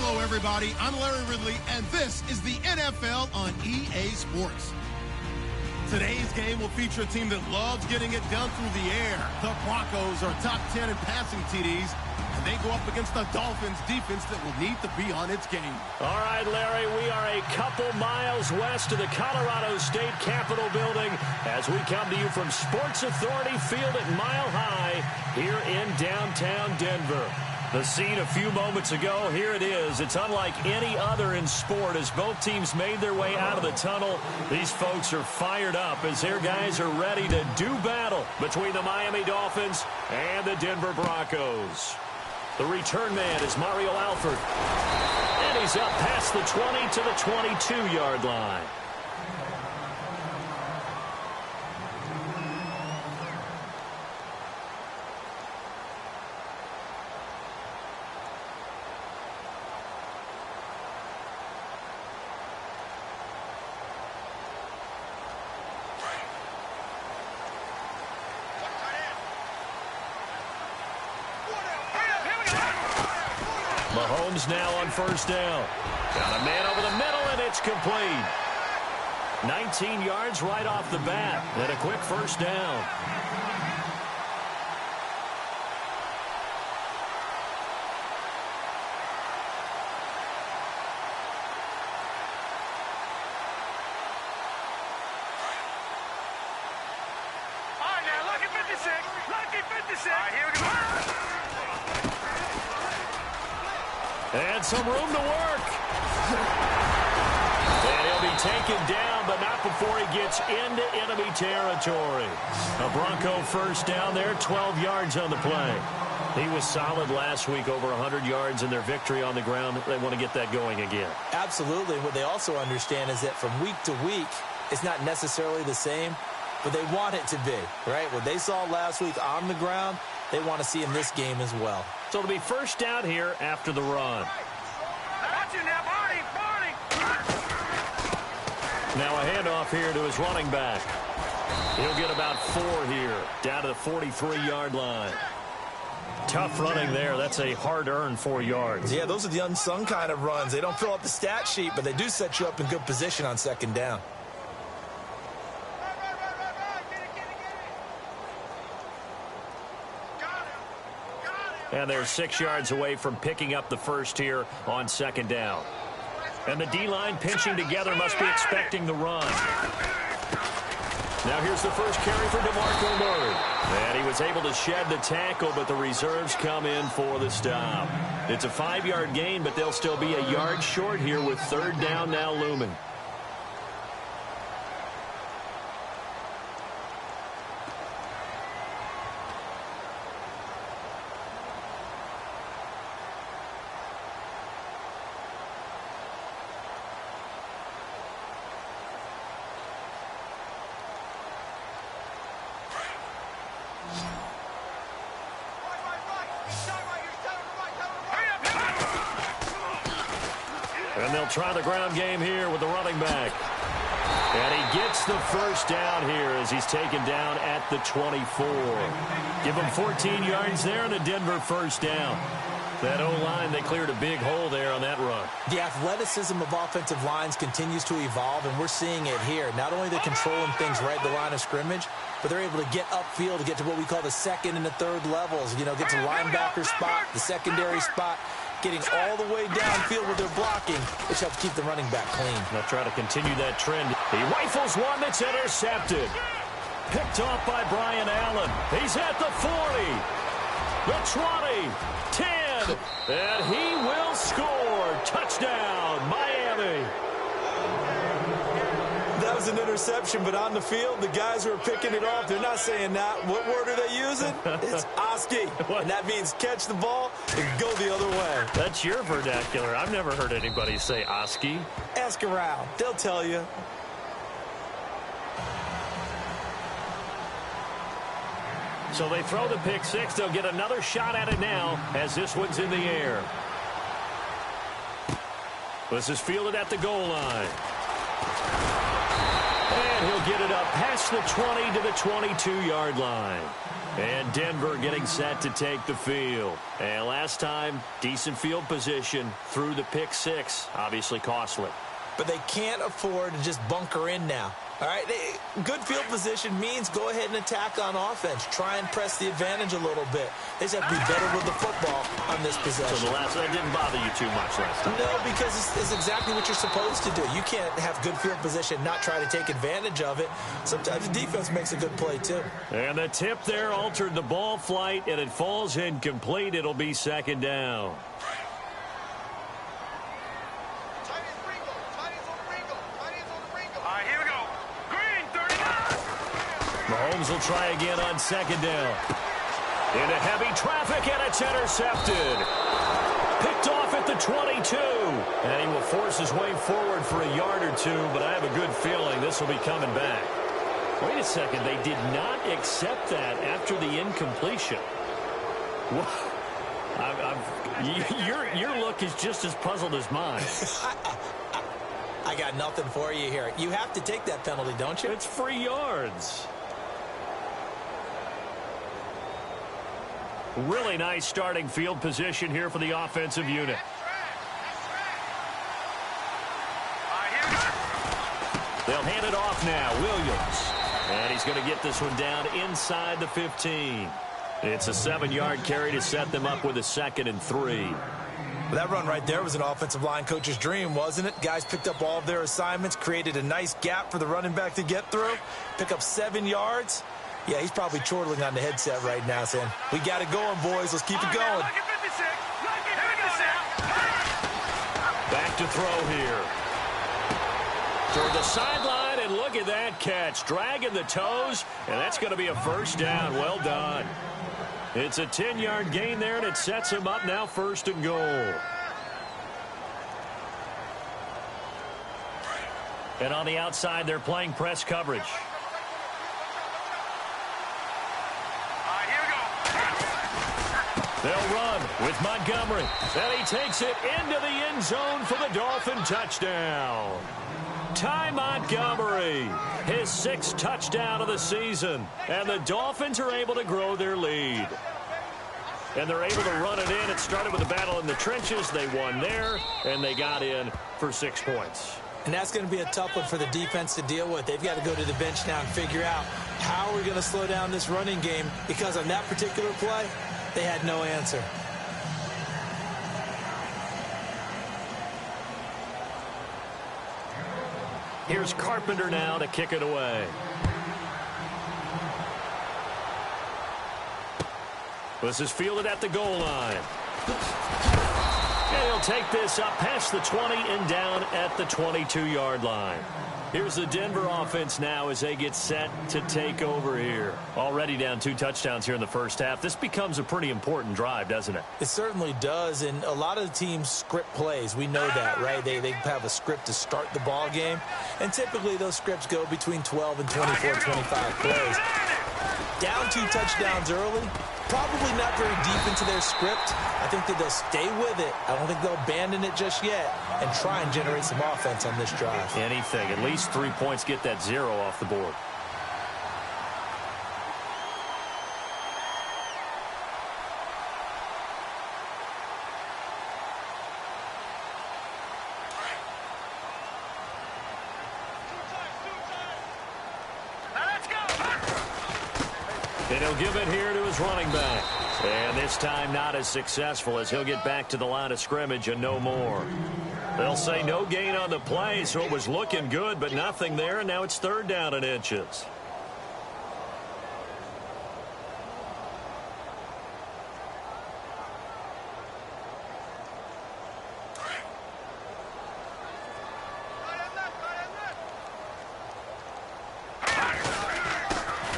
Hello, everybody. I'm Larry Ridley, and this is the NFL on EA Sports. Today's game will feature a team that loves getting it done through the air. The Broncos are top 10 in passing TDs, and they go up against the Dolphins defense that will need to be on its game. All right, Larry, we are a couple miles west of the Colorado State Capitol building as we come to you from Sports Authority Field at Mile High here in downtown Denver. The scene a few moments ago, here it is. It's unlike any other in sport as both teams made their way out of the tunnel. These folks are fired up as their guys are ready to do battle between the Miami Dolphins and the Denver Broncos. The return man is Mario Alford. And he's up past the 20 to the 22-yard line. Mahomes now on first down. Got a man over the middle, and it's complete. 19 yards right off the bat, and a quick first down. All right, now, lucky 56. Lucky 56. All right, here we go. And some room to work. And he'll be taken down, but not before he gets into enemy territory. A Bronco first down there, 12 yards on the play. He was solid last week, over 100 yards in their victory on the ground. They want to get that going again. Absolutely. What they also understand is that from week to week, it's not necessarily the same, but they want it to be, right? What they saw last week on the ground, they want to see in this game as well. So it'll be first down here after the run. Watch it now, Barney, Barney. Now a handoff here to his running back. He'll get about 4 here, down to the 43-yard line. Tough running there. That's a hard-earned 4 yards. Yeah, those are the unsung kind of runs. They don't fill up the stat sheet, but they do set you up in good position on second down. And they're 6 yards away from picking up the first here on second down. And the D-line pinching together must be expecting the run. Now here's the first carry for DeMarco Murray. And he was able to shed the tackle, but the reserves come in for the stop. It's a 5-yard gain, but they'll still be a yard short here with third down now looming. And they'll try the ground game here with the running back. And he gets the first down here as he's taken down at the 24. Give him 14 yards there and a Denver first down. That O-line, they cleared a big hole there on that run. The athleticism of offensive lines continues to evolve, and we're seeing it here. Not only they're controlling things right at the line of scrimmage, but they're able to get upfield to get to what we call the second and the third levels. You know, get to linebacker spot, the secondary spot, getting all the way downfield with their blocking, which helps keep the running back clean. They'll try to continue that trend. He rifles one that's intercepted. Picked off by Brian Allen. He's at the 40, the 20, 10, and he will score. Touchdown, Miami. That was an interception, but on the field, the guys who are picking it off, they're not saying that. What word are they using? It's Oski, and that means catch the ball and go the other way. That's your vernacular. I've never heard anybody say Oski. Ask around. They'll tell you. So they throw the pick six. They'll get another shot at it now as this one's in the air. This is fielded at the goal line. And he'll get it up past the 20 to the 22-yard line. And Denver getting set to take the field. And last time, decent field position through the pick six. Obviously costly. But they can't afford to just bunker in now. All right, good field position means go ahead and attack on offense. Try and press the advantage a little bit. They just have to be better with the football on this possession. So that didn't bother you too much last time? No, because it's exactly what you're supposed to do. You can't have good field position, not try to take advantage of it. Sometimes the defense makes a good play, too. And the tip there altered the ball flight, and it falls incomplete. It'll be second down. Mahomes will try again on second down. Into heavy traffic, and it's intercepted. Picked off at the 22. And he will force his way forward for a yard or two, but I have a good feeling this will be coming back. Wait a second. They did not accept that after the incompletion. Your look is just as puzzled as mine. I got nothing for you here. You have to take that penalty, don't you? It's free yards. Really nice starting field position here for the offensive unit. They'll hand it off now. Williams. And he's going to get this one down inside the 15. It's a 7-yard carry to set them up with a 2nd and 3. That run right there was an offensive line coach's dream, wasn't it? Guys picked up all of their assignments, created a nice gap for the running back to get through, pick up 7 yards. Yeah, he's probably chortling on the headset right now saying, we got it going, boys. Let's keep it going. Back to throw here. Toward the sideline, and look at that catch. Dragging the toes, and that's going to be a first down. Well done. It's a 10-yard gain there, and it sets him up now 1st and goal. And on the outside, they're playing press coverage. They'll run with Montgomery. And he takes it into the end zone for the Dolphin touchdown. Ty Montgomery, his 6th touchdown of the season. And the Dolphins are able to grow their lead. And they're able to run it in. It started with a battle in the trenches. They won there, and they got in for 6 points. And that's going to be a tough one for the defense to deal with. They've got to go to the bench now and figure out how we're going to slow down this running game, because on that particular play, they had no answer. Here's Carpenter now to kick it away. This is fielded at the goal line. And he'll take this up past the 20 and down at the 22-yard line. Here's the Denver offense now as they get set to take over here. Already down 2 touchdowns here in the first half. This becomes a pretty important drive, doesn't it? It certainly does, and a lot of the teams script plays. We know that, right? They have a script to start the ball game, and typically those scripts go between 12 and 24, 25 plays. Down 2 touchdowns early, probably not very deep into their script. I think that they'll stay with it. I don't think they'll abandon it just yet and try and generate some offense on this drive. Anything. At least 3 points, get that 0 off the board. And he'll give it here to his running back. And this time not as successful, as he'll get back to the line of scrimmage and no more. They'll say no gain on the play, so it was looking good, but nothing there, and now it's 3rd down and inches.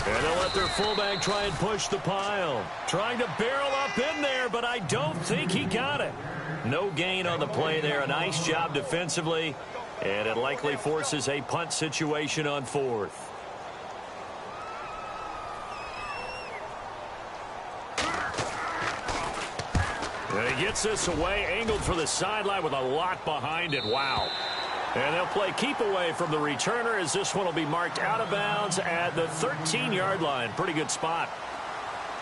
And they'll let their fullback try and push the pile. Trying to barrel up in there, but I don't think he got it. No gain on the play there. A nice job defensively. And it likely forces a punt situation on 4th. And he gets this away, angled for the sideline with a lot behind it. Wow. And they'll play keep away from the returner, as this one will be marked out of bounds at the 13-yard line. Pretty good spot.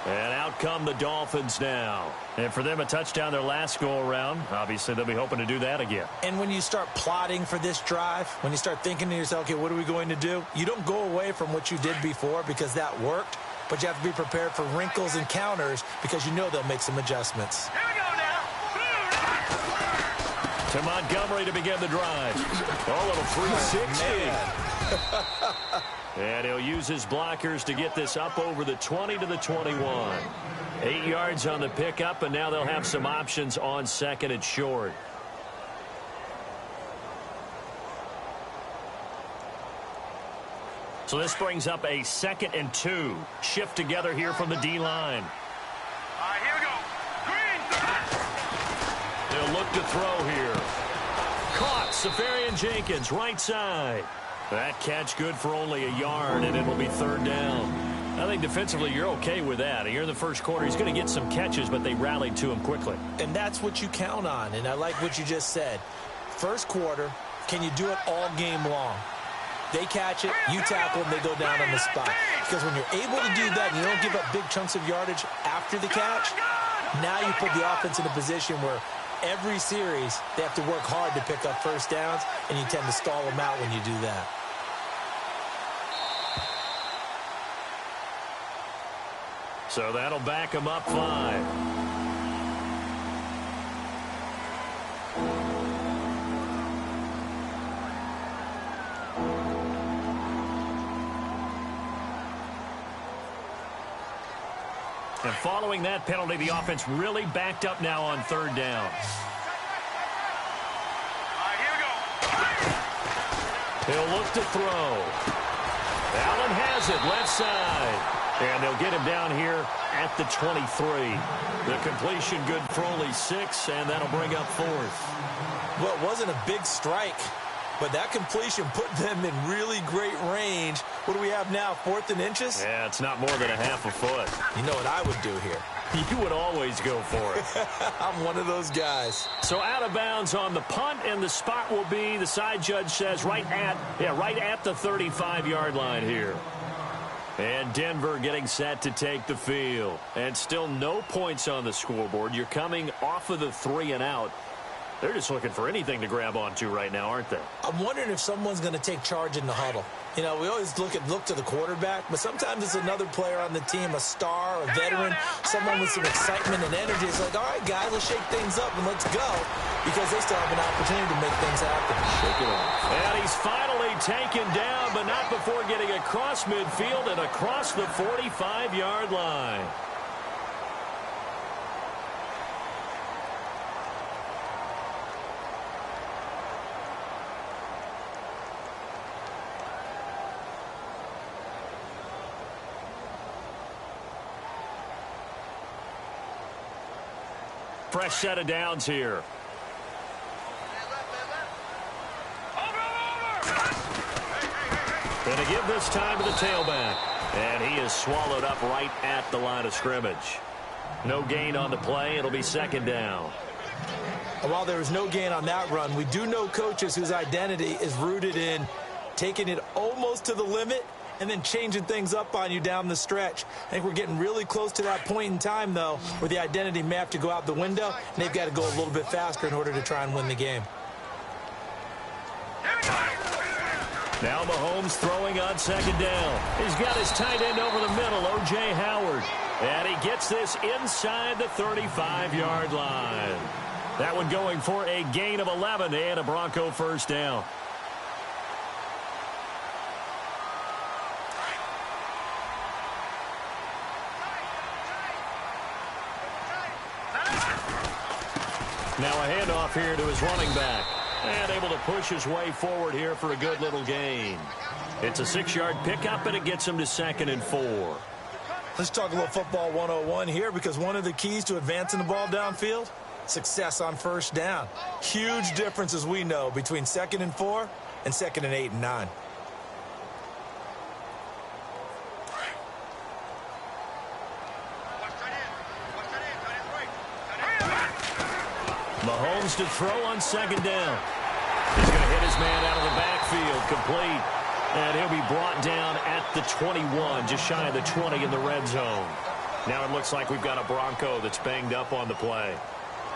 And out come the Dolphins now. And for them, a touchdown their last go-around. Obviously, they'll be hoping to do that again. And when you start plotting for this drive, when you start thinking to yourself, okay, what are we going to do? You don't go away from what you did before because that worked, but you have to be prepared for wrinkles and counters because you know they'll make some adjustments. Here we go now. To Montgomery to begin the drive. A little 360. And he'll use his blockers to get this up over the 20 to the 21. 8 yards on the pickup, and now they'll have some options on second and short. So this brings up a 2nd and 2. Shift together here from the D-line. All right, here we go. Green. They'll look to throw here. Caught. Safarian Jenkins, right side. That catch good for only a yard, and it'll be 3rd down. I think defensively you're okay with that. Here in the first quarter, he's going to get some catches, but they rallied to him quickly. And that's what you count on, and I like what you just said. First quarter, can you do it all game long? They catch it, you tackle them, they go down on the spot. Because when you're able to do that and you don't give up big chunks of yardage after the catch, now you put the offense in a position where every series they have to work hard to pick up first downs, and you tend to stall them out when you do that. So that'll back him up 5. And following that penalty, the offense really backed up now on 3rd down. All right, here we go. He'll look to throw. Allen has it, left side. And they'll get him down here at the 23. The completion good for only 6, and that'll bring up 4th. Well, it wasn't a big strike, but that completion put them in really great range. What do we have now, 4th and inches? Yeah, it's not more than a half a foot. You know what I would do here? You would always go for it. I'm one of those guys. So out of bounds on the punt, and the spot will be, the side judge says, right at the 35-yard line here. And Denver getting set to take the field. And still no points on the scoreboard. You're coming off of the 3 and out. They're just looking for anything to grab onto right now, aren't they? I'm wondering if someone's going to take charge in the huddle. You know, we always look to the quarterback, but sometimes it's another player on the team, a star, a veteran, someone with some excitement and energy. It's like, all right, guys, let's shake things up and let's go, because they still have an opportunity to make things happen. Shake it off. And he's finally taken down, but not before getting across midfield and across the 45-yard line. Fresh set of downs here. Going to give this time to the tailback. And he is swallowed up right at the line of scrimmage. No gain on the play. It'll be 2nd down. And while there was no gain on that run, we do know coaches whose identity is rooted in taking it almost to the limit and then changing things up on you down the stretch. I think we're getting really close to that point in time, though, where the identity may have to go out the window, and they've got to go a little bit faster in order to try and win the game. Now Mahomes throwing on 2nd down. He's got his tight end over the middle, O.J. Howard. And he gets this inside the 35-yard line. That one going for a gain of 11 and a Bronco 1st down. Now a handoff here to his running back. And able to push his way forward here for a good little gain. It's a 6-yard pickup, and it gets him to 2nd and 4. Let's talk a little football 101 here, because one of the keys to advancing the ball downfield, success on 1st down. Huge difference, as we know, between 2nd and 4 and 2nd and 8 and 9. Mahomes to throw on 2nd down. He's going to hit his man out of the backfield, complete. And he'll be brought down at the 21, just shy of the 20 in the red zone. Now it looks like we've got a Bronco that's banged up on the play.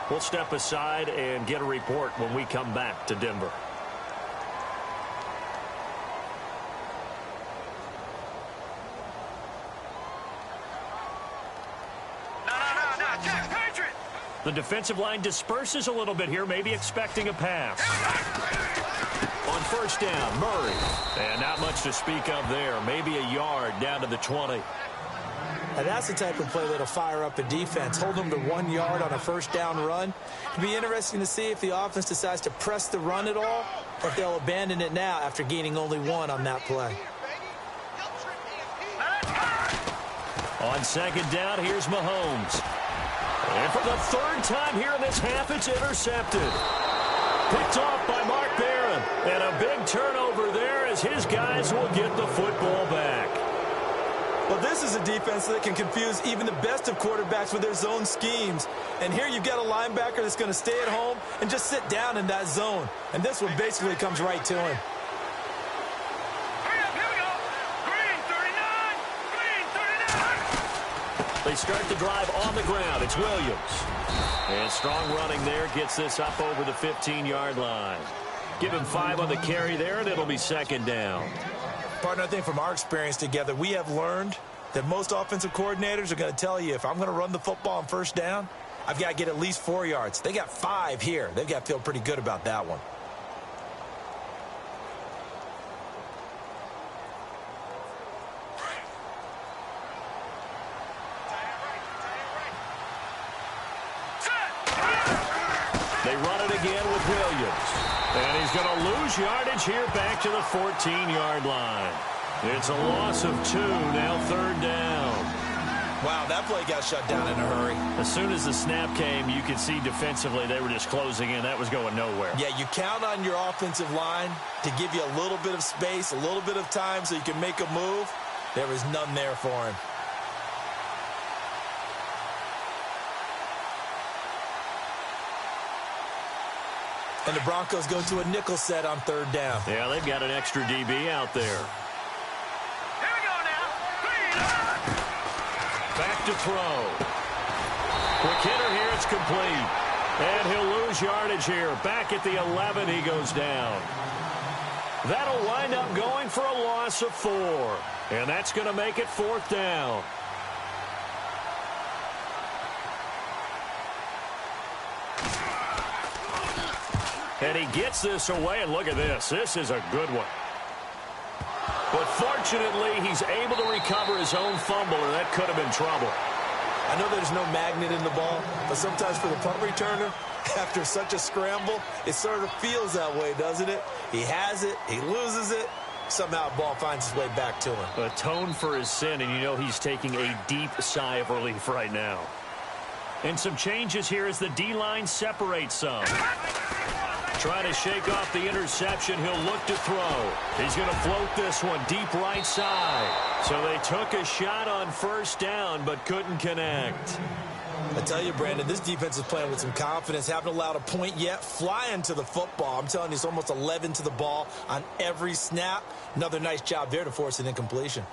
We'll step aside and get a report when we come back to Denver. The defensive line disperses a little bit here, maybe expecting a pass. On first down, Murray. And not much to speak of there. Maybe a yard down to the 20. And that's the type of play that'll fire up a defense. Hold them to 1 yard on a first down run. It'll be interesting to see if the offense decides to press the run at all, or if they'll abandon it now after gaining only 1 on that play. On second down, here's Mahomes. And for the 3rd time here in this half, it's intercepted. Picked off by Mark Barron. And a big turnover there as his guys will get the football back. Well, this is a defense that can confuse even the best of quarterbacks with their zone schemes. And here you've got a linebacker that's going to stay at home and just sit down in that zone. And this one basically comes right to him. They start the drive on the ground. It's Williams. And strong running there gets this up over the 15-yard line. Give him 5 on the carry there, and it'll be second down. Partner, I think from our experience together, we have learned that most offensive coordinators are going to tell you, if I'm going to run the football on first down, I've got to get at least 4 yards. They got 5 here. They've got to feel pretty good about that one. They run it again with Williams. And he's going to lose yardage here back to the 14-yard line. It's a loss of 2, now 3rd down. Wow, that play got shut down in a hurry. As soon as the snap came, you could see defensively they were just closing in. That was going nowhere. Yeah, you count on your offensive line to give you a little bit of space, a little bit of time so you can make a move. There was none there for him. And the Broncos go to a nickel set on 3rd down. Yeah, they've got an extra DB out there. Here we go now. Back to throw. Quick hitter here, it's complete. And he'll lose yardage here. Back at the 11, he goes down. That'll wind up going for a loss of 4. And that's going to make it 4th down. And he gets this away, and look at this. This is a good one. But fortunately, he's able to recover his own fumble, and that could have been trouble. I know there's no magnet in the ball, but sometimes for the punt returner, after such a scramble, it sort of feels that way, doesn't it? He has it, he loses it, somehow the ball finds its way back to him. Atone for his sin, and you know he's taking a deep sigh of relief right now. And some changes here as the D-line separates some. Trying to shake off the interception. He'll look to throw. He's going to float this one deep right side. So they took a shot on 1st down, but couldn't connect. I tell you, Brandon, this defense is playing with some confidence. Haven't allowed a point yet. Flying to the football. I'm telling you, it's almost 11 to the ball on every snap. Another nice job there to force an incompletion.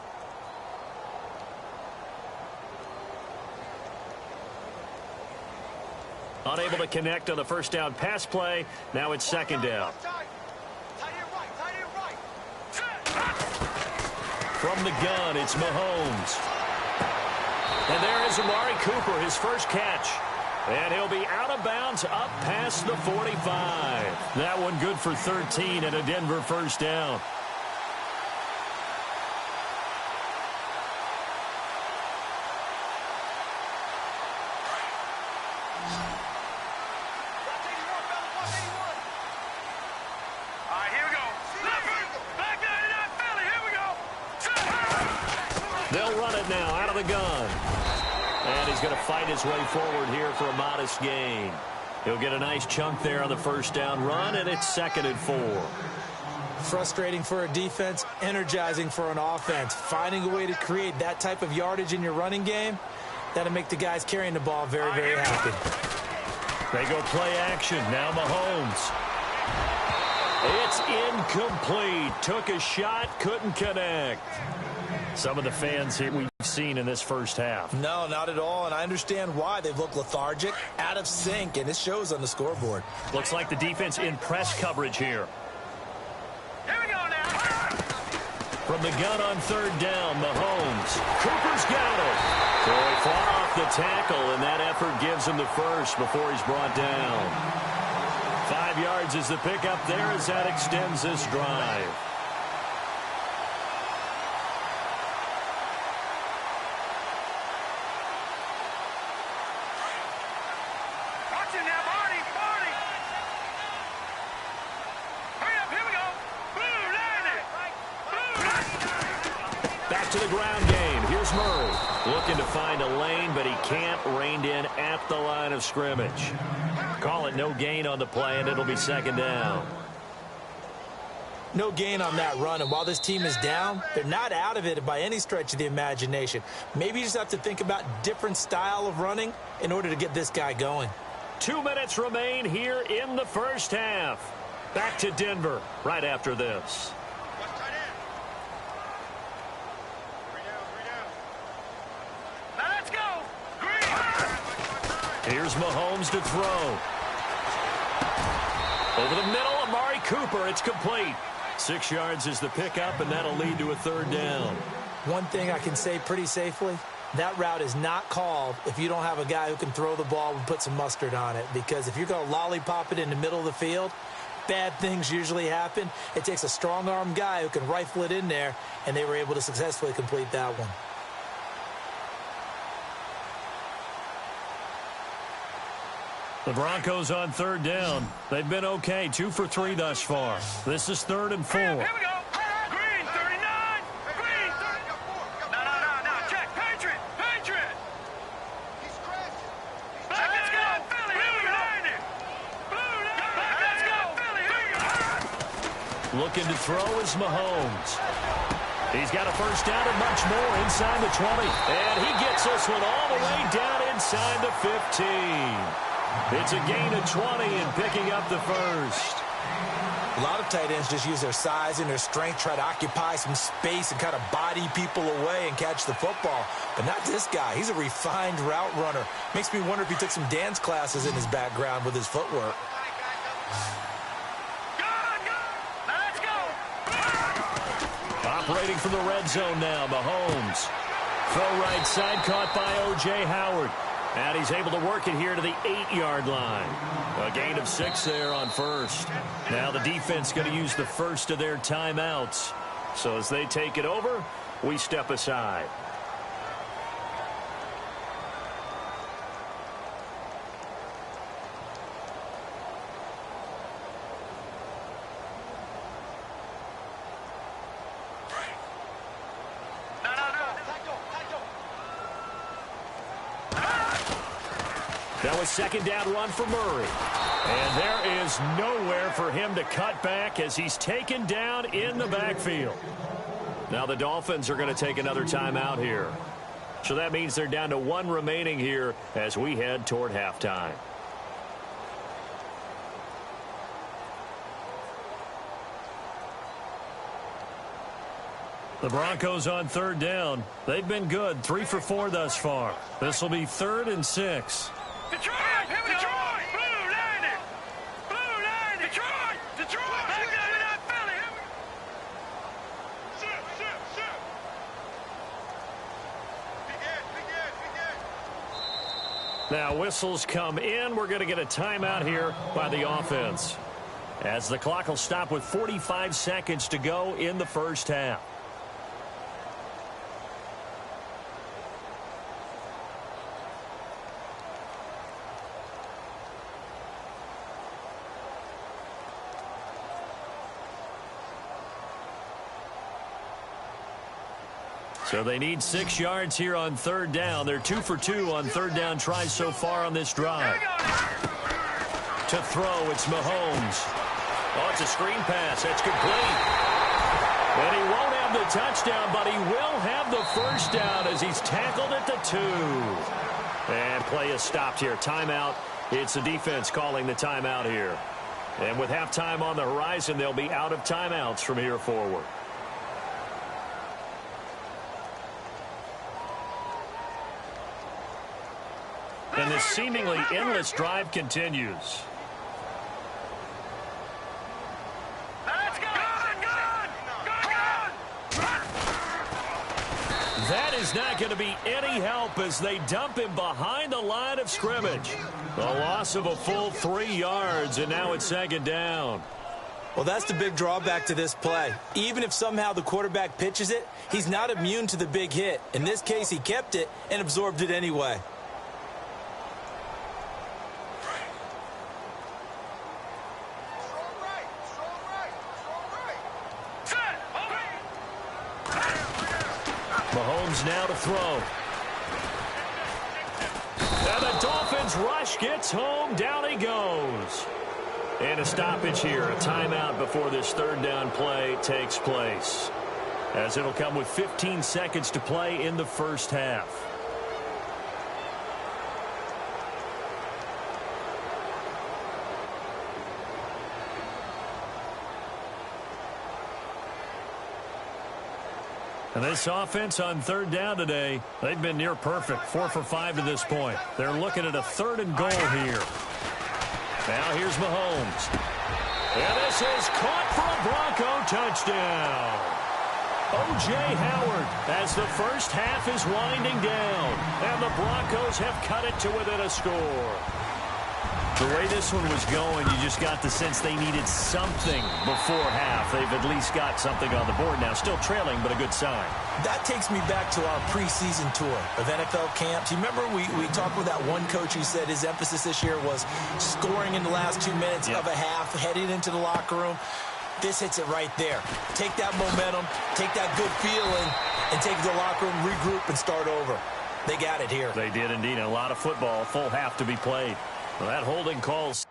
Unable to connect on the 1st down pass play. Now it's 2nd down. From the gun, it's Mahomes. And there is Amari Cooper, his first catch. And he'll be out of bounds up past the 45. That one good for 13 and a Denver 1st down. They'll run it now out of the gun. And he's going to fight his way forward here for a modest gain. He'll get a nice chunk there on the 1st down run, and it's 2nd and 4. Frustrating for a defense, energizing for an offense. Finding a way to create that type of yardage in your running game, that'll make the guys carrying the ball very, very happy. They go play action. Now Mahomes. It's incomplete. Took a shot, couldn't connect. some of the fans here we've seen in this first half. No, not at all, and I understand why. They've looked lethargic, out of sync, and it shows on the scoreboard. Looks like the defense in press coverage here. Here we go now. From the gun on third down, Mahomes. Cooper's got him. Troy far off the tackle, and that effort gives him the first before he's brought down. 5 yards is the pickup there as that extends this drive. Watch it now, Barney. Hurry up, here we go. Boom, landed. Back to the ground game. Here's Murray. Looking to find a lane, but he can't. Reined in at the line of scrimmage. Call it no gain on the play, and it'll be second down. No gain on that run, and while this team is down, they're not out of it by any stretch of the imagination. Maybe you just have to think about different style of running in order to get this guy going. 2 minutes remain here in the first half. Back to Denver right after this. Now let's go. Green. Here's Mahomes to throw. Over the middle, Amari Cooper. It's complete. 6 yards is the pickup, and that'll lead to a third down. One thing I can say pretty safely, that route is not called if you don't have a guy who can throw the ball and put some mustard on it. Because if you're going to lollipop it in the middle of the field, bad things usually happen. It takes a strong-arm guy who can rifle it in there, and they were able to successfully complete that one. The Broncos on third down. They've been okay, 2 for 3 thus far. This is 3rd and 4. Here we go. Green, 39. Green, 30. No. Check. Patriot. Let's go, Philly. Blue landed. Let's go, Philly. Looking to throw is Mahomes. He's got a first down and much more inside the 20. And he gets this one all the way down inside the 15. It's a gain of 20 and picking up the first. A lot of tight ends just use their size and their strength, try to occupy some space and kind of body people away and catch the football. But not this guy. He's a refined route runner. Makes me wonder if he took some dance classes in his background with his footwork. Let's go. Operating from the red zone now, Mahomes. Throw right side, caught by O.J. Howard. And he's able to work it here to the 8-yard line. A gain of 6 there on first. Now the defense going to use the first of their timeouts. So as they take it over, we step aside. That was second down run for Murray. And there is nowhere for him to cut back as he's taken down in the backfield. Now the Dolphins are going to take another timeout here. So that means they're down to 1 remaining here as we head toward halftime. The Broncos on third down. They've been good, 3 for 4 thus far. This will be 3rd and 6. Detroit, here we go. Blue landed. Detroit. Back down to that Philly. Shit. Now whistles come in. We're going to get a timeout here by the offense, as the clock will stop with 45 seconds to go in the first half. So they need 6 yards here on third down. They're 2 for 2 on third down tries so far on this drive. To throw, it's Mahomes. Oh, it's a screen pass. That's complete. And he won't have the touchdown, but he will have the first down as he's tackled at the 2. And play is stopped here. Timeout. It's the defense calling the timeout here. And with halftime on the horizon, they'll be out of timeouts from here forward. And this seemingly endless drive continues. Let's go! That is not going to be any help as they dump him behind the line of scrimmage. A loss of a full 3 yards, and now it's second down. Well, that's the big drawback to this play. Even if somehow the quarterback pitches it, he's not immune to the big hit. In this case, he kept it and absorbed it anyway. Mahomes now to throw. And the Dolphins rush gets home. Down he goes. And a stoppage here. A timeout before this third down play takes place, as it'll come with 15 seconds to play in the first half. And this offense on third down today, they've been near perfect. 4 for 5 to this point. They're looking at a 3rd and goal here. Now here's Mahomes. And this is caught for a Bronco touchdown. O.J. Howard as the first half is winding down. And the Broncos have cut it to within a score. The way this one was going, you just got the sense they needed something before half. They've at least got something on the board now. Still trailing, but a good sign. That takes me back to our preseason tour of NFL camps. You remember we talked with that one coach who said his emphasis this year was scoring in the last 2 minutes of a half, heading into the locker room. This hits it right there. Take that momentum, take that good feeling, and take it to the locker room, regroup, and start over. They got it here. They did indeed. A lot of football, full half to be played. Well, that holding calls.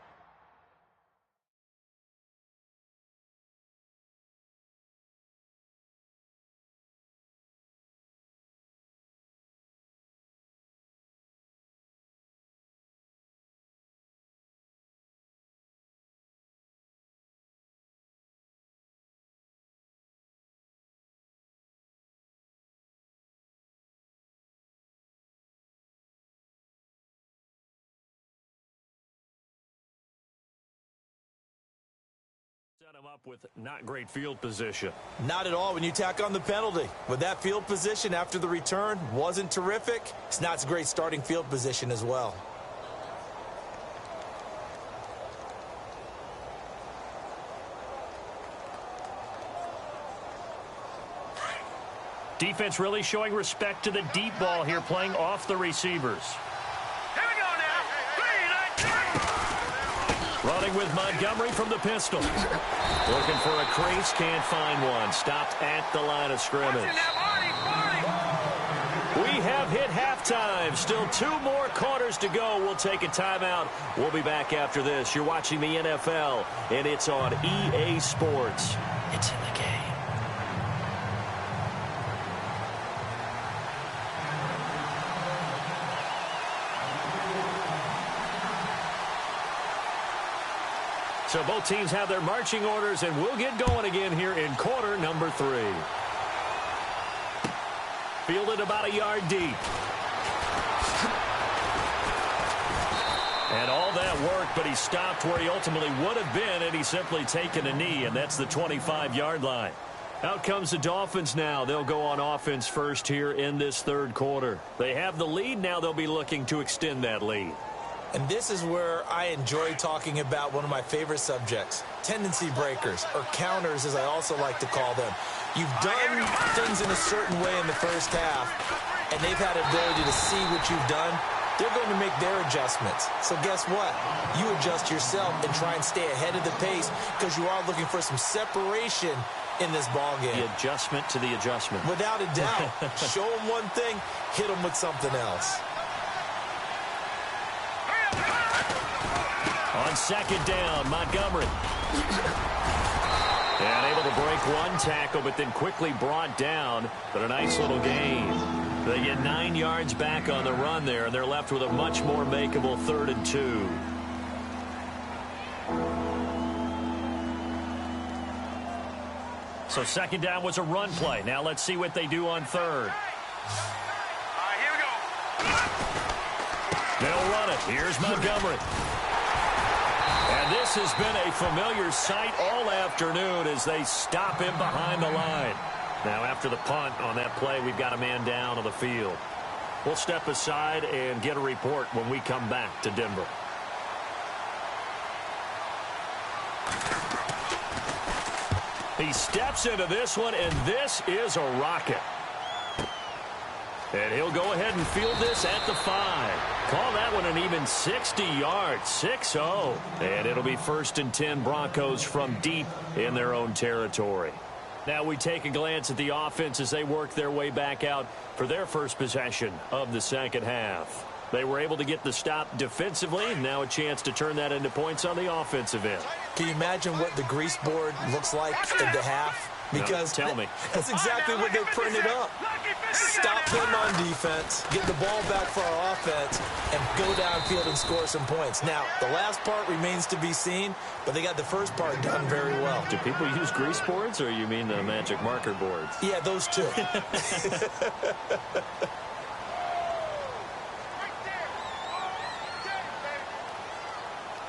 Set him up with not great field position. Not at all when you tack on the penalty. With that field position after the return wasn't terrific, it's not a great starting field position as well. Defense really showing respect to the deep ball here, playing off the receivers. Here we go now. 3, 9, 2. Running with Montgomery from the pistol. Looking for a crease, can't find one. Stopped at the line of scrimmage. We have hit halftime. Still 2 more quarters to go. We'll take a timeout. We'll be back after this. You're watching the NFL, and it's on EA Sports. It's in the game. So both teams have their marching orders, and we'll get going again here in quarter number 3. Fielded about a yard deep. And all that work, but he stopped where he ultimately would have been, and he's simply taken a knee, and that's the 25-yard line. Out comes the Dolphins now. They'll go on offense first here in this third quarter. They have the lead. Now they'll be looking to extend that lead. And this is where I enjoy talking about one of my favorite subjects, tendency breakers, or counters as I also like to call them. You've done things in a certain way in the first half, and they've had ability to see what you've done. They're going to make their adjustments. So guess what? You adjust yourself and try and stay ahead of the pace because you are looking for some separation in this ballgame. The adjustment to the adjustment. Without a doubt. Show them one thing, hit them with something else. On second down, Montgomery. And able to break one tackle, but then quickly brought down. But a nice little gain. They get 9 yards back on the run there, and they're left with a much more makeable 3rd and 2. So second down was a run play. Now let's see what they do on third. Here we go. They'll run it. Here's Montgomery. And this has been a familiar sight all afternoon as they stop him behind the line. Now, after the punt on that play, we've got a man down on the field. We'll step aside and get a report when we come back to Denver. He steps into this one, and this is a rocket. And he'll go ahead and field this at the 5. Call that one an even 60 yards, 6-0. And it'll be 1st and 10 Broncos from deep in their own territory. Now we take a glance at the offense as they work their way back out for their first possession of the second half. They were able to get the stop defensively. Now a chance to turn that into points on the offensive end. Can you imagine what the grease board looks like at the half? Because no, tell me. That's exactly what they printed up. Stop them on defense, get the ball back for our offense, and go downfield and score some points. Now, the last part remains to be seen, but they got the first part done very well. Do people use grease boards, or you mean the magic marker boards? Yeah, those two.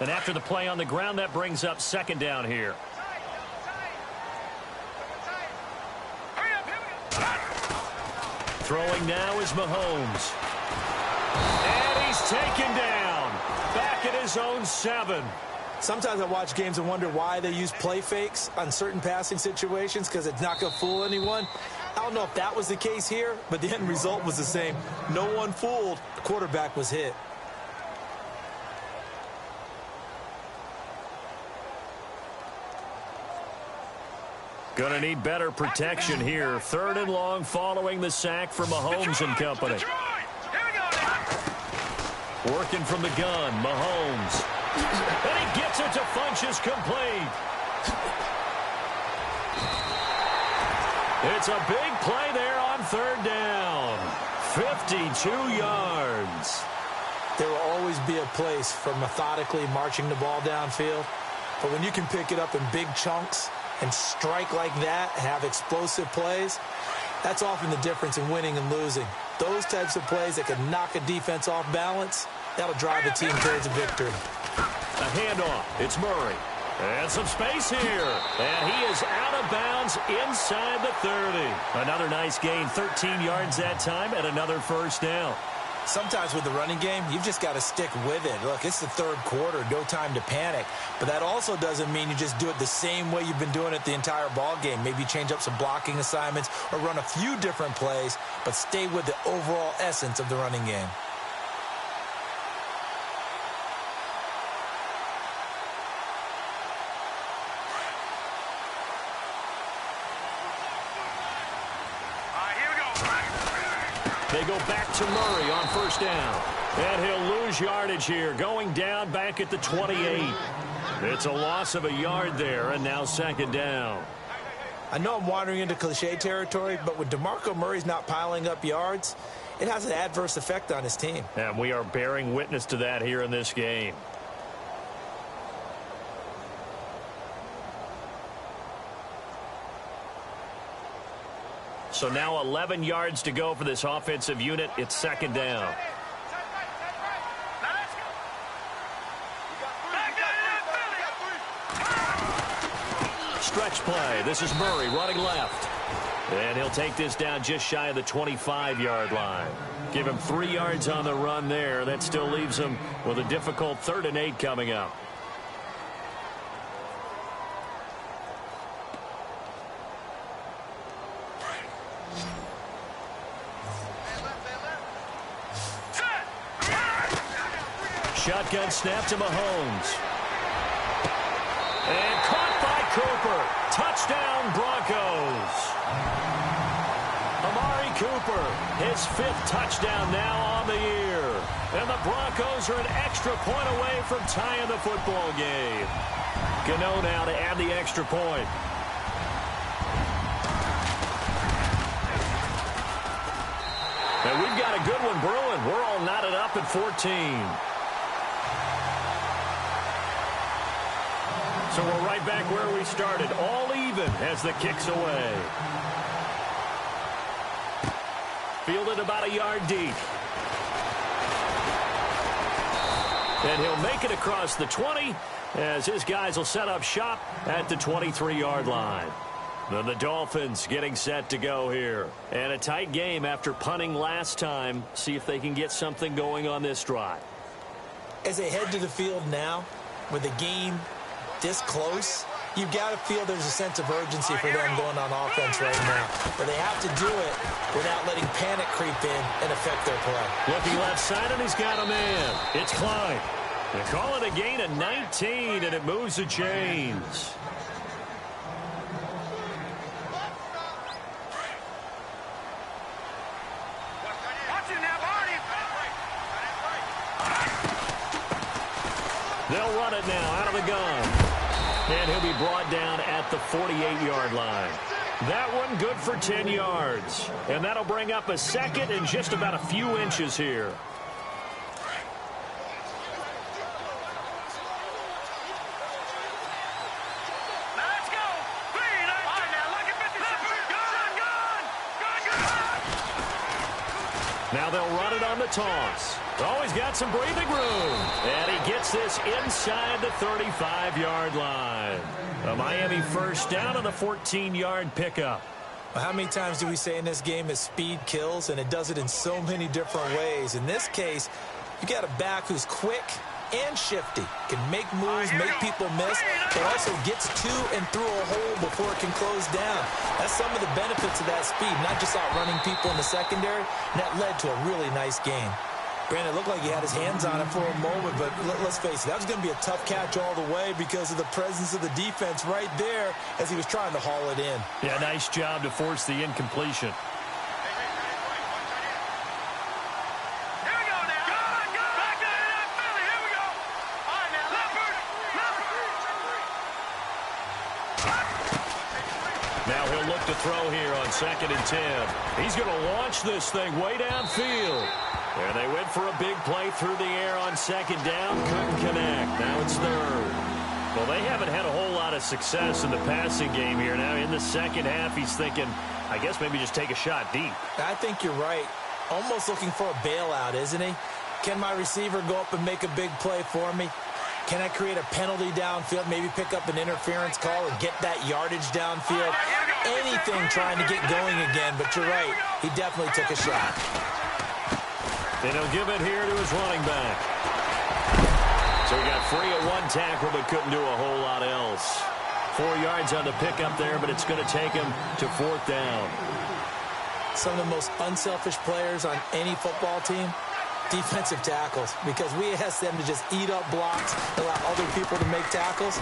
And after the play on the ground, that brings up 2nd down here. Throwing now is Mahomes. And he's taken down. Back at his own 7. Sometimes I watch games and wonder why they use play fakes on certain passing situations, because it's not going to fool anyone. I don't know if that was the case here, but the end result was the same. No one fooled. The quarterback was hit. Going to need better protection here. 3rd and long following the sack from Mahomes and company. Working from the gun, Mahomes. And he gets it to Funchess complete. It's a big play there on 3rd down. 52 yards. There will always be a place for methodically marching the ball downfield. But when you can pick it up in big chunks and strike like that, have explosive plays, that's often the difference in winning and losing. Those types of plays that can knock a defense off balance, that'll drive a team towards a victory. A handoff. It's Murray. And some space here. And he is out of bounds inside the 30. Another nice gain, 13 yards that time, and another 1st down. Sometimes with the running game, you've just got to stick with it. Look, it's the 3rd quarter, no time to panic. But that also doesn't mean you just do it the same way you've been doing it the entire ball game. Maybe change up some blocking assignments or run a few different plays, but stay with the overall essence of the running game. They go back to Murray on 1st down. And he'll lose yardage here, going down back at the 28. It's a loss of a yard there, and now 2nd down. I know I'm wandering into cliche territory, but when DeMarco Murray's not piling up yards, it has an adverse effect on his team. And we are bearing witness to that here in this game. So now 11 yards to go for this offensive unit. It's 2nd down. Stretch play. This is Murray running left. And he'll take this down just shy of the 25-yard line. Give him 3 yards on the run there. That still leaves him with a difficult 3rd and 8 coming up. Shotgun snap to Mahomes. And caught by Cooper. Touchdown, Broncos. Amari Cooper, his 5th touchdown now on the year. And the Broncos are an extra point away from tying the football game. Gano now to add the extra point. And we've got a good one brewing. We're all knotted up at 14. So we're right back where we started, all even as the kick's away. Fielded about a yard deep. And he'll make it across the 20 as his guys will set up shop at the 23-yard line. Then the Dolphins getting set to go here. And a tight game after punting last time. See if they can get something going on this drive. As they head to the field now, with the game this close, you've got to feel there's a sense of urgency for them going on offense right now. But they have to do it without letting panic creep in and affect their play. Looking left side, and he's got a man. It's Klein. They call it a gain of 19, and it moves the chains. They'll run it now out of the gun. And he'll be brought down at the 48-yard line. That one good for 10 yards. And that'll bring up a second and just about a few inches here. Let's go. Now they'll run it on the toss. Oh, he's got some breathing room. And he gets this inside the 35-yard line. A Miami first down on the 14-yard pickup. Well, how many times do we say in this game that speed kills, and it does it in so many different ways? In this case, you got a back who's quick and shifty, can make moves, make people miss, but also gets to and through a hole before it can close down. That's some of the benefits of that speed, not just outrunning people in the secondary, and that led to a really nice game. Brandon, it looked like he had his hands on it for a moment, but let's face it, that was going to be a tough catch all the way because of the presence of the defense right there as he was trying to haul it in. Yeah, nice job to force the incompletion. Now he'll look to throw here on 2nd and 10. He's going to launch this thing way downfield. And they went for a big play through the air on 2nd down. Couldn't connect. Now it's 3rd. Well, they haven't had a whole lot of success in the passing game here. Now in the second half, he's thinking, I guess maybe just take a shot deep. I think you're right. Almost looking for a bailout, isn't he? Can my receiver go up and make a big play for me? Can I create a penalty downfield, maybe pick up an interference call and get that yardage downfield? Anything trying to get going again, but you're right. He definitely took a shot. And he'll give it here to his running back. So he got free at one tackle, but couldn't do a whole lot else. 4 yards on the pickup there, but it's going to take him to 4th down. Some of the most unselfish players on any football team, defensive tackles, because we ask them to just eat up blocks, allow other people to make tackles.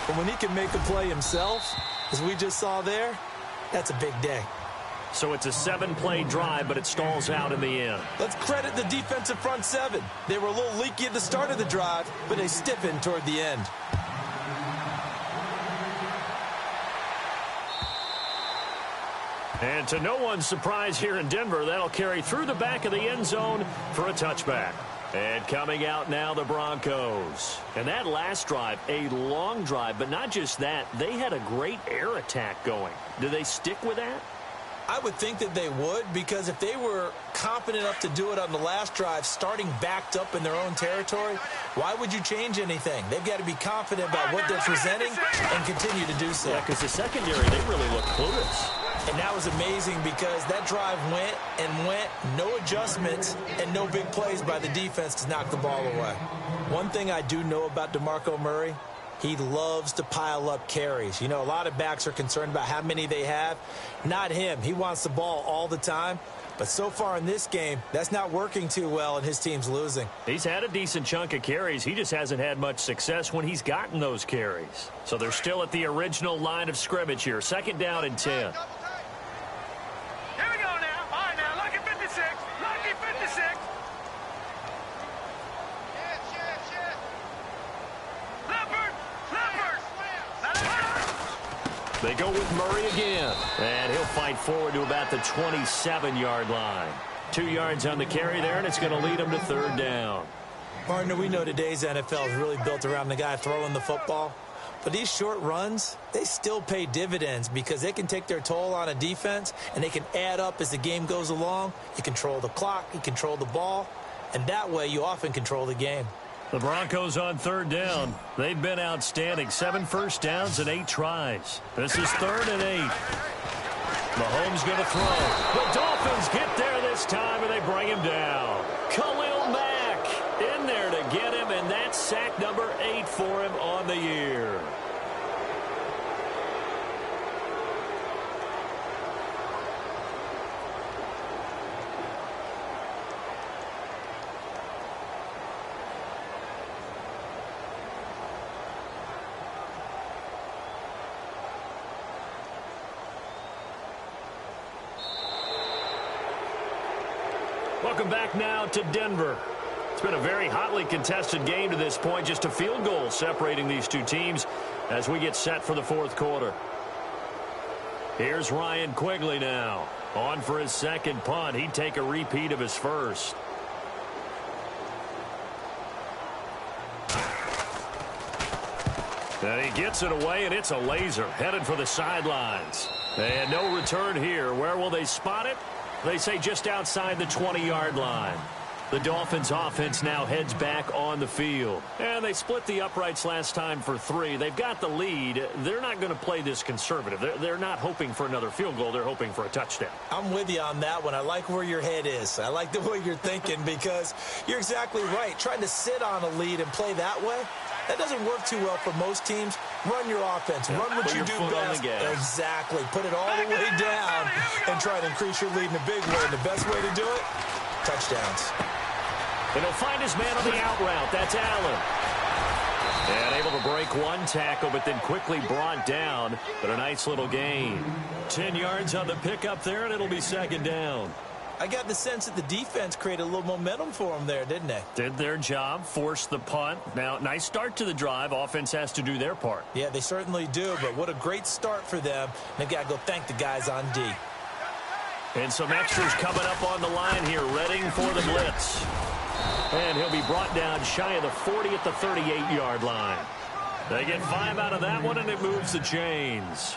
But when he can make a play himself, as we just saw there, that's a big day. So it's a 7-play drive, but it stalls out in the end. Let's credit the defensive front 7. They were a little leaky at the start of the drive, but they stiffened toward the end. And to no one's surprise here in Denver, that'll carry through the back of the end zone for a touchback. And coming out now, the Broncos. And that last drive, a long drive, but not just that. They had a great air attack going. Do they stick with that? I would think that they would, because if they were confident enough to do it on the last drive, starting backed up in their own territory, why would you change anything? They've got to be confident about what they're presenting and continue to do so. Yeah, because the secondary, they really look clueless. And that was amazing because that drive went and went, no adjustments and no big plays by the defense to knock the ball away. One thing I do know about DeMarco Murray, he loves to pile up carries. You know, a lot of backs are concerned about how many they have. Not him. He wants the ball all the time. But so far in this game, that's not working too well, and his team's losing. He's had a decent chunk of carries. He just hasn't had much success when he's gotten those carries. So they're still at the original line of scrimmage here. 2nd down and 10. Here we go now. All right, now, lucky 56. Lucky 56. They go with Murray again. And he'll fight forward to about the 27-yard line. 2 yards on the carry there, and it's going to lead him to 3rd down. Partner, we know today's NFL is really built around the guy throwing the football. But these short runs, they still pay dividends because they can take their toll on a defense, and they can add up as the game goes along. You control the clock, you control the ball, and that way you often control the game. The Broncos on third down. They've been outstanding. 7 first downs and 8 tries. This is 3rd and 8. Mahomes going to throw. The Dolphins get there this time, and they bring him down. Khalil Mack in there to get him, and that's sack number 8 for him on the year. Welcome back now to Denver. It's been a very hotly contested game to this point. Just a field goal separating these two teams as we get set for the 4th quarter. Here's Ryan Quigley now. On for his 2nd punt. He'd take a repeat of his 1st. And he gets it away, and it's a laser. Headed for the sidelines. And no return here. Where will they spot it? They say just outside the 20-yard line. The Dolphins offense now heads back on the field. And they split the uprights last time for 3. They've got the lead. They're not going to play this conservative. They're not hoping for another field goal. They're hoping for a touchdown. I'm with you on that one. I like where your head is. I like the way you're thinking because you're exactly right. Trying to sit on a lead and play that way, that doesn't work too well for most teams. Run your offense. Run what you do best. Exactly. Put it all the way down and try to increase your lead in a big way. And the best way to do it, touchdowns. And he'll find his man on the out route. That's Allen. And able to break one tackle, but then quickly brought down. But a nice little gain. 10 yards on the pickup there, and it'll be 2nd down. I got the sense that the defense created a little momentum for them there, didn't they? Did their job, forced the punt. Now, nice start to the drive. Offense has to do their part. Yeah, they certainly do, but what a great start for them. They've got to go thank the guys on D. And some extras coming up on the line here, readying for the blitz. And he'll be brought down shy of the 40 at the 38-yard line. They get 5 out of that one, and it moves the chains.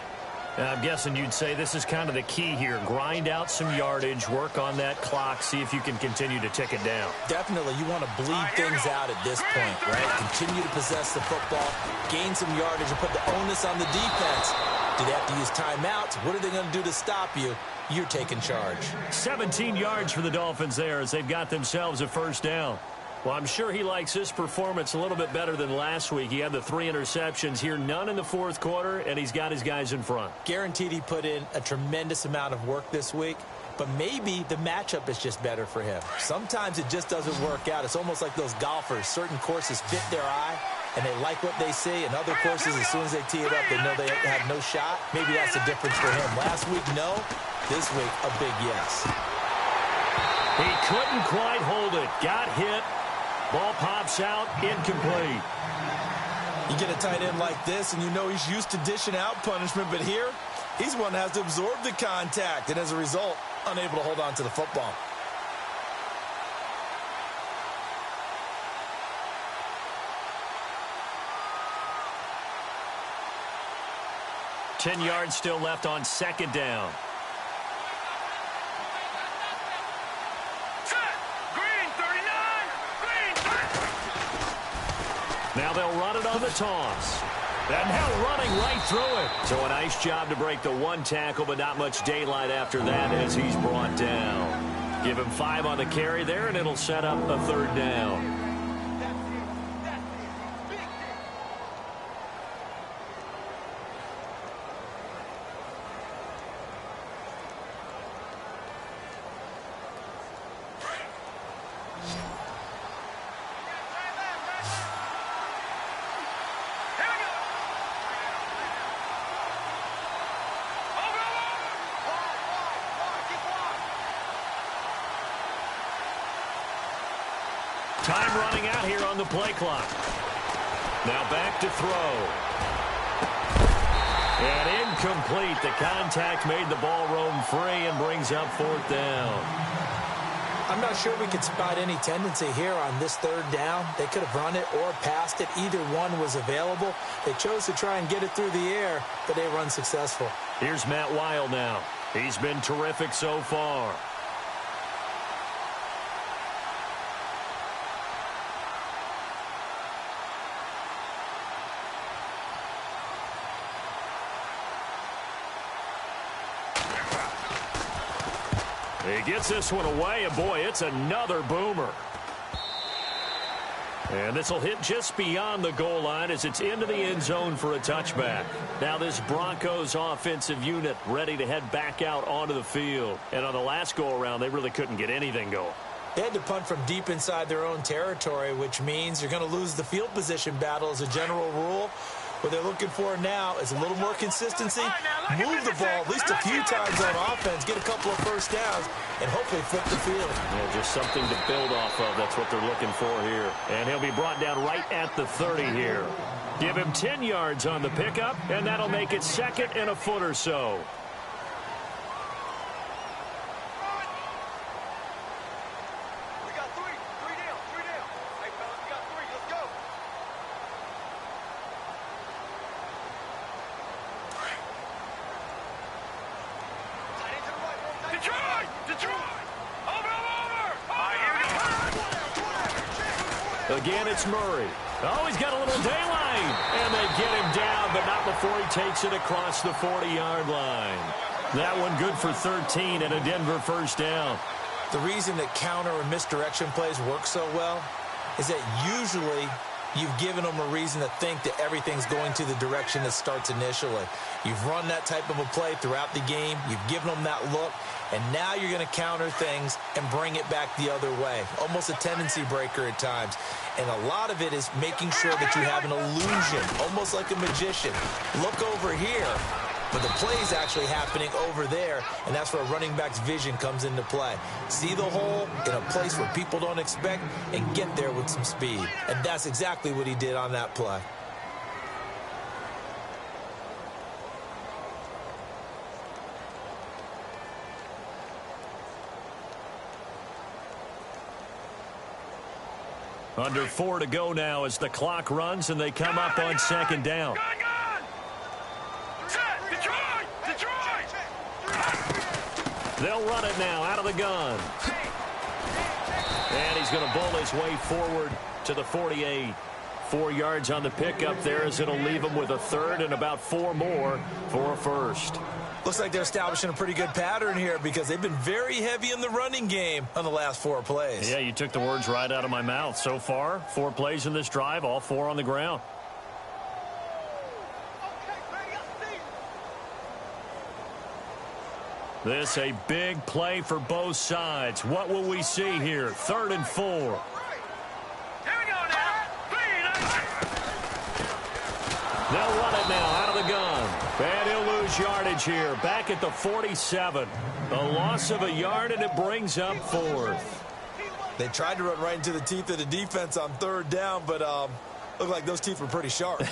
I'm guessing you'd say this is kind of the key here. Grind out some yardage, work on that clock, see if you can continue to tick it down. Definitely. You want to bleed things out at this point, right? Continue to possess the football, gain some yardage, and put the onus on the defense. Do they have to use timeouts? What are they going to do to stop you? You're taking charge. 17 yards for the Dolphins there as they've got themselves a 1st down. Well, I'm sure he likes his performance a little bit better than last week. He had the 3 interceptions here, none in the 4th quarter, and he's got his guys in front. Guaranteed he put in a tremendous amount of work this week, but maybe the matchup is just better for him. Sometimes it just doesn't work out. It's almost like those golfers. Certain courses fit their eye, and they like what they see, and other courses, as soon as they tee it up, they know they have no shot. Maybe that's the difference for him. Last week, no. This week, a big yes. He couldn't quite hold it. Got hit. Ball pops out, incomplete. You get a tight end like this, and you know he's used to dishing out punishment, but here, he's one that has to absorb the contact, and as a result, unable to hold on to the football. Ten yards still left on 2nd down. Now they'll run it on the toss. And now running right through it. So a nice job to break the 1 tackle, but not much daylight after that as he's brought down. Give him 5 on the carry there, and it'll set up a 3rd down. Time running out here on the play clock. Now back to throw. And incomplete. The contact made the ball roam free and brings up 4th down. I'm not sure we could spot any tendency here on this 3rd down. They could have run it or passed it. Either one was available. They chose to try and get it through the air, but they were unsuccessful. Here's Matt Wild now. He's been terrific so far. He gets this one away, and boy, it's another boomer. And this will hit just beyond the goal line as it's into the end zone for a touchback. Now this Broncos offensive unit ready to head back out onto the field. And on the last go-around, they really couldn't get anything going. They had to punt from deep inside their own territory, which means you're going to lose the field position battle as a general rule. What they're looking for now is a little more consistency, move the ball at least a few times on offense, get a couple of first downs, and hopefully flip the field. Yeah, just something to build off of. That's what they're looking for here. And he'll be brought down right at the 30 here. Give him 10 yards on the pickup, and that'll make it 2nd and a foot or so. Again, it's Murray. Oh, he's got a little daylight. And they get him down, but not before he takes it across the 40-yard line. That one good for 13 and a Denver first down. The reason that counter and misdirection plays work so well is that usually you've given them a reason to think that everything's going to the direction it starts initially. You've run that type of a play throughout the game. You've given them that look. And now you're going to counter things and bring it back the other way. Almost a tendency breaker at times. And a lot of it is making sure that you have an illusion, almost like a magician. Look over here, but the play is actually happening over there, and that's where a running back's vision comes into play. See the hole in a place where people don't expect and get there with some speed. And that's exactly what he did on that play. Under 4 to go now as the clock runs and they come up on 2nd down. They'll run it now out of the gun. And he's going to bowl his way forward to the 48. 4 yards on the pickup there as it'll leave him with a 3rd and about 4 more for a first. Looks like they're establishing a pretty good pattern here because they've been very heavy in the running game on the last 4 plays. Yeah, you took the words right out of my mouth. So far, 4 plays in this drive, all 4 on the ground. This a big play for both sides. What will we see here? 3rd and 4. They'll run it now out of the gun. And he'll lose yardage here. Back at the 47. A loss of a yard, and it brings up 4th. They tried to run right into the teeth of the defense on 3rd down, but looked like those teeth were pretty sharp.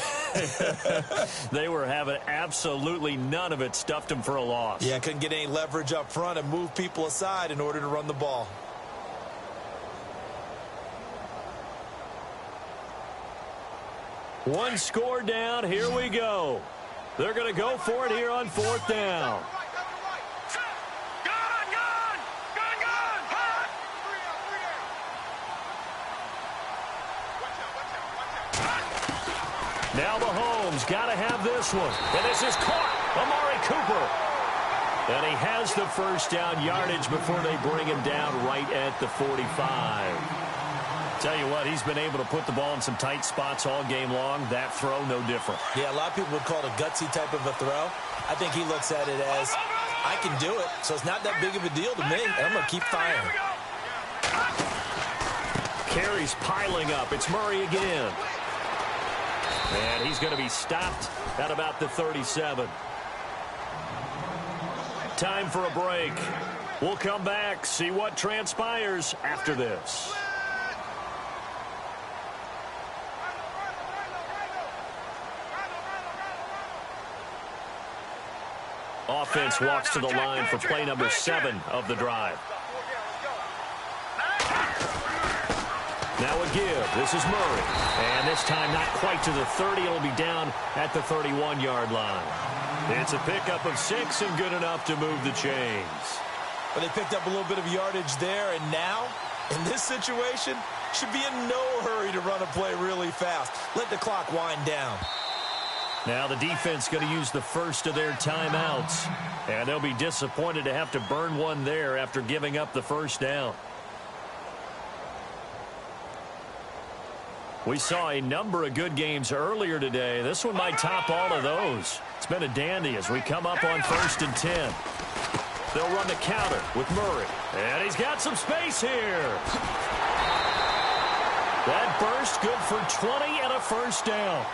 They were having absolutely none of it. Stuffed him for a loss. Yeah, couldn't get any leverage up front and move people aside in order to run the ball. One score down. Here we go. They're going to go for it here on 4th down. Now Mahomes got to have this one. And this is caught. Amari Cooper. And he has the first down yardage before they bring him down right at the 45. Tell you what, he's been able to put the ball in some tight spots all game long. That throw, no different. Yeah, a lot of people would call it a gutsy type of a throw. I think he looks at it as, I can do it, so it's not that big of a deal to me, and I'm going to keep firing. Carries piling up. It's Murray again. And he's going to be stopped at about the 37. Time for a break. We'll come back, see what transpires after this. Offense walks to the line for play number 7 of the drive. Now a give. This is Murray. And this time not quite to the 30. It'll be down at the 31-yard line. It's a pickup of 6 and good enough to move the chains. But they picked up a little bit of yardage there, and now, in this situation, should be in no hurry to run a play really fast. Let the clock wind down. Now the defense going to use the first of their timeouts. And they'll be disappointed to have to burn one there after giving up the first down. We saw a number of good games earlier today. This one might top all of those. It's been a dandy as we come up on 1st and 10. They'll run the counter with Murray. And he's got some space here. That burst good for 20 and a first down.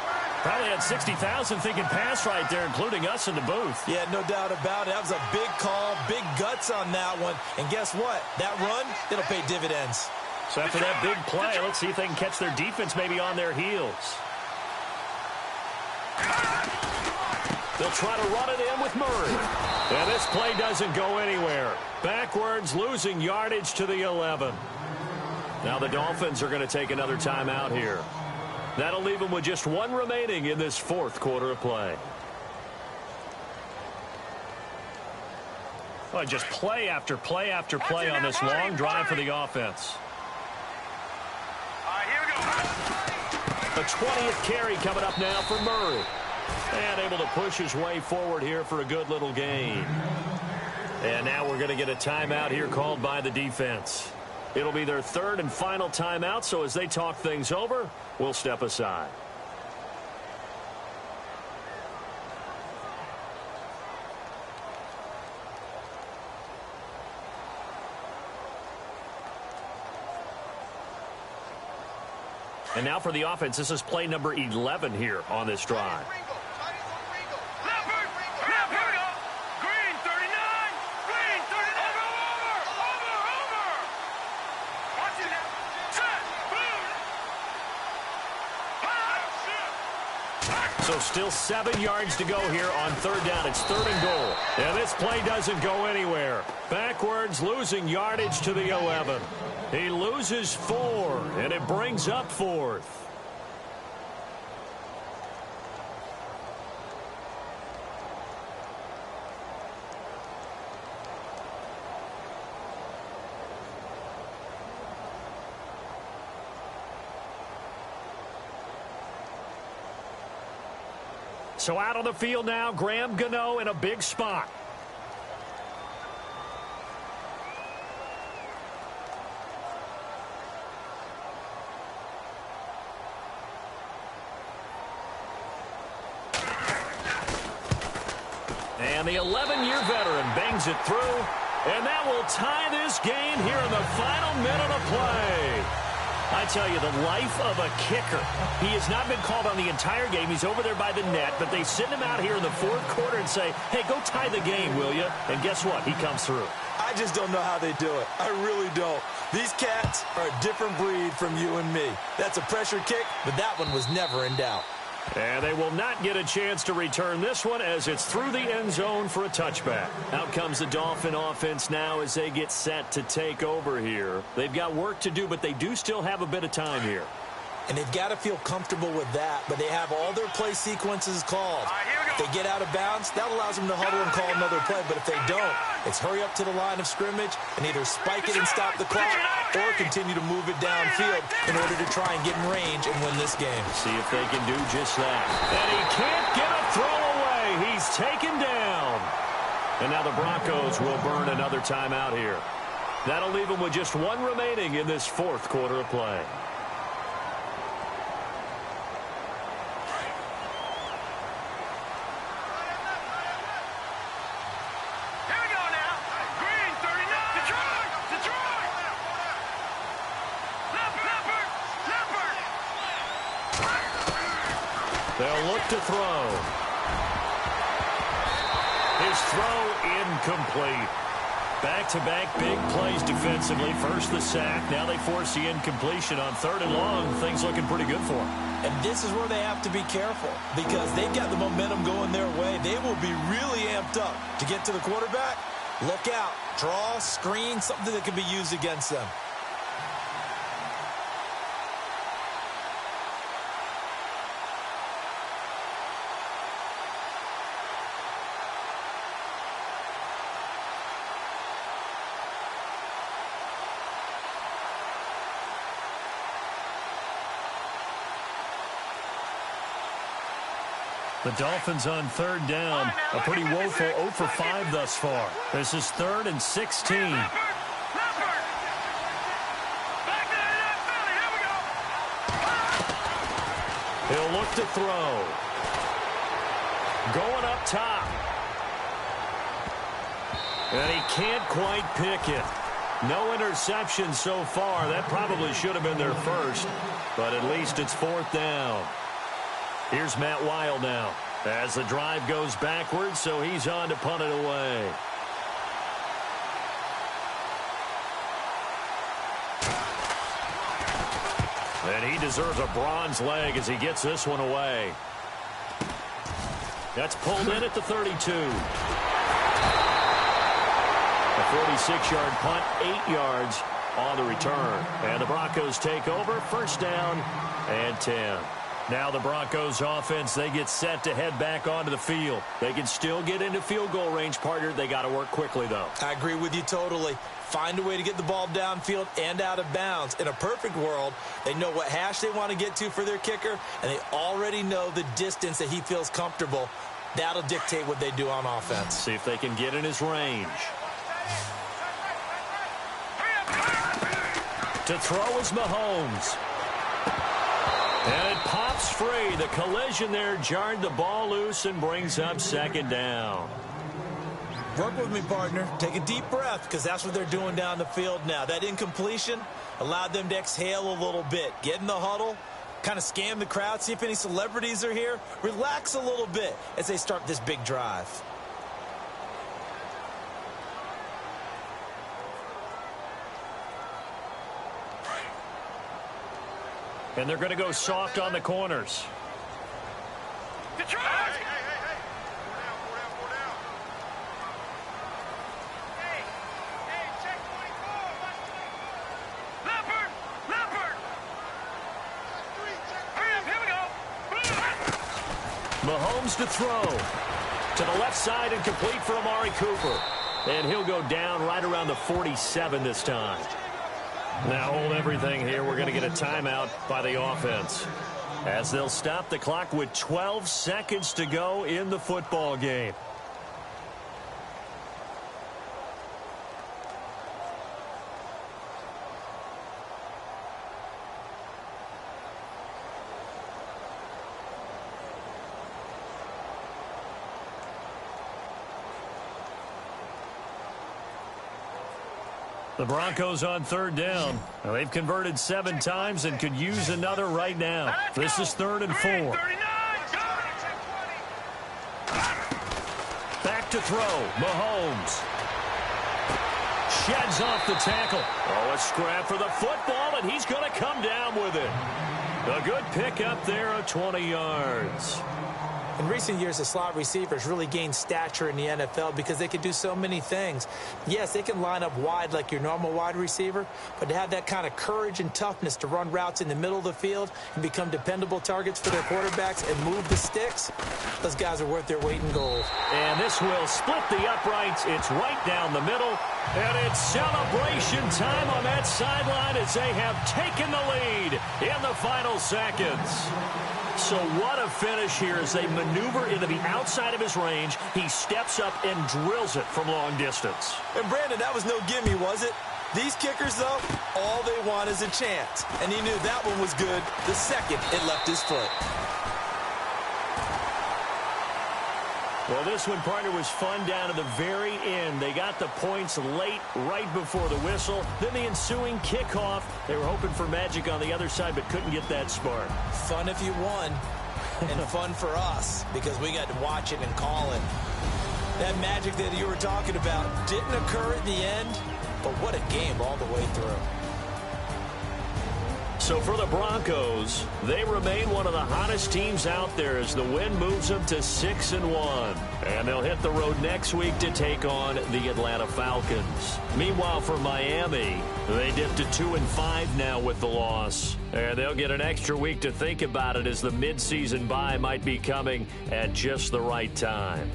Probably had 60,000 thinking pass right there, including us in the booth. Yeah, no doubt about it. That was a big call, big guts on that one. And guess what? That run, it'll pay dividends. So after that big play, let's see if they can catch their defense maybe on their heels. They'll try to run it in with Murray. And this play doesn't go anywhere. Backwards, losing yardage to the 11. Now the Dolphins are going to take another timeout here. That'll leave them with just one remaining in this 4th quarter of play. Well, just play after play after play on this long drive for the offense. A 20th carry coming up now for Murray. And able to push his way forward here for a good little gain. And now we're going to get a timeout here called by the defense. It'll be their 3rd and final timeout, so as they talk things over, we'll step aside. And now for the offense, this is play number 11 here on this drive. So still 7 yards to go here on 3rd down. It's 3rd and goal. And this play doesn't go anywhere. Backwards, losing yardage to the 11. He loses 4, and it brings up 4th. So out on the field now, Graham Gano in a big spot. And the 11-year veteran bangs it through. And that will tie this game here in the final minute of play. I tell you, the life of a kicker. He has not been called on the entire game. He's over there by the net, but they send him out here in the 4th quarter and say, hey, go tie the game, will you? And guess what? He comes through. I just don't know how they do it. I really don't. These cats are a different breed from you and me. That's a pressure kick, but that one was never in doubt. And they will not get a chance to return this one as it's through the end zone for a touchback. Out comes the Dolphin offense now as they get set to take over here. They've got work to do, but they do still have a bit of time here. And they've got to feel comfortable with that, but they have all their play sequences called. If they get out of bounds, that allows them to huddle and call another play, but if they don't, it's hurry up to the line of scrimmage and either spike it and stop the clock or continue to move it downfield in order to try and get in range and win this game. See if they can do just that. And he can't get a throw away. He's taken down. And now the Broncos will burn another timeout here. That'll leave them with just one remaining in this 4th quarter of play. They'll look to throw. His throw incomplete. Back-to-back big plays defensively. First the sack. Now they force the incompletion on 3rd and long. Things looking pretty good for them. And this is where they have to be careful because they've got the momentum going their way. They will be really amped up to get to the quarterback. Look out. Draw, screen, something that can be used against them. The Dolphins on third down. A pretty woeful 0 for 5 thus far. This is 3rd and 16. He'll look to throw. Going up top. And he can't quite pick it. No interception so far. That probably should have been their first. But at least it's 4th down. Here's Matt Weil now as the drive goes backwards, so he's on to punt it away. And he deserves a bronze leg as he gets this one away. That's pulled in at the 32. A 46-yard punt, 8 yards on the return. And the Broncos take over, 1st down and 10. Now the Broncos offense, they get set to head back onto the field. They can still get into field goal range, partner. They got to work quickly, though. I agree with you totally. Find a way to get the ball downfield and out of bounds. In a perfect world, they know what hash they want to get to for their kicker, and they already know the distance that he feels comfortable. That'll dictate what they do on offense. See if they can get in his range. To throw is Mahomes. And it pops free. The collision there jarred the ball loose and brings up 2nd down. Work with me, partner. Take a deep breath, because that's what they're doing down the field now. That incompletion allowed them to exhale a little bit. Get in the huddle, kind of scan the crowd, see if any celebrities are here. Relax a little bit as they start this big drive. And they're going to go soft on the corners. Detroit! Hey. 4 down. Hey, check 24. Leopard! Hurry up, here we go. Mahomes to throw. To the left side and complete for Amari Cooper. And he'll go down right around the 47 this time. Now hold everything here. We're going to get a timeout by the offense, as they'll stop the clock with 12 seconds to go in the football game. The Broncos on third down. Now, they've converted 7 times and could use another right now. This is 3rd and 4. Back to throw. Mahomes. Sheds off the tackle. Oh, a scrap for the football, and he's going to come down with it. A good pickup there of 20 yards. In recent years, the slot receivers really gained stature in the NFL because they can do so many things. Yes, they can line up wide like your normal wide receiver, but to have that kind of courage and toughness to run routes in the middle of the field and become dependable targets for their quarterbacks and move the sticks, those guys are worth their weight in gold. And this will split the uprights. It's right down the middle. And it's celebration time on that sideline as they have taken the lead in the final seconds. So what a finish here as they maneuver into the outside of his range. He steps up and drills it from long distance. And Brandon, that was no gimme, was it? These kickers, though, all they want is a chance. And he knew that one was good the second it left his foot. Well, this one, partner, was fun down to the very end. They got the points late, right before the whistle. Then the ensuing kickoff. They were hoping for magic on the other side, but couldn't get that spark. Fun if you won, and fun for us, because we got to watch it and call it. That magic that you were talking about didn't occur at the end, but what a game all the way through. So for the Broncos, they remain one of the hottest teams out there as the win moves them to 6-1. And they'll hit the road next week to take on the Atlanta Falcons. Meanwhile, for Miami, they dipped to 2-5 now with the loss. And they'll get an extra week to think about it as the midseason bye might be coming at just the right time.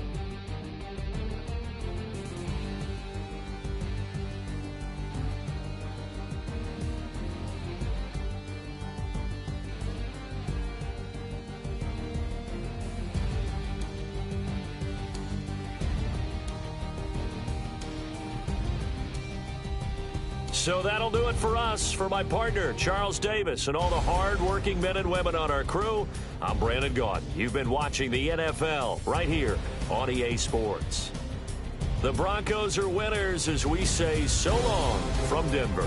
So that'll do it for us. For my partner, Charles Davis, and all the hard-working men and women on our crew, I'm Brandon Gaudin. You've been watching the NFL right here on EA Sports. The Broncos are winners as we say so long from Denver.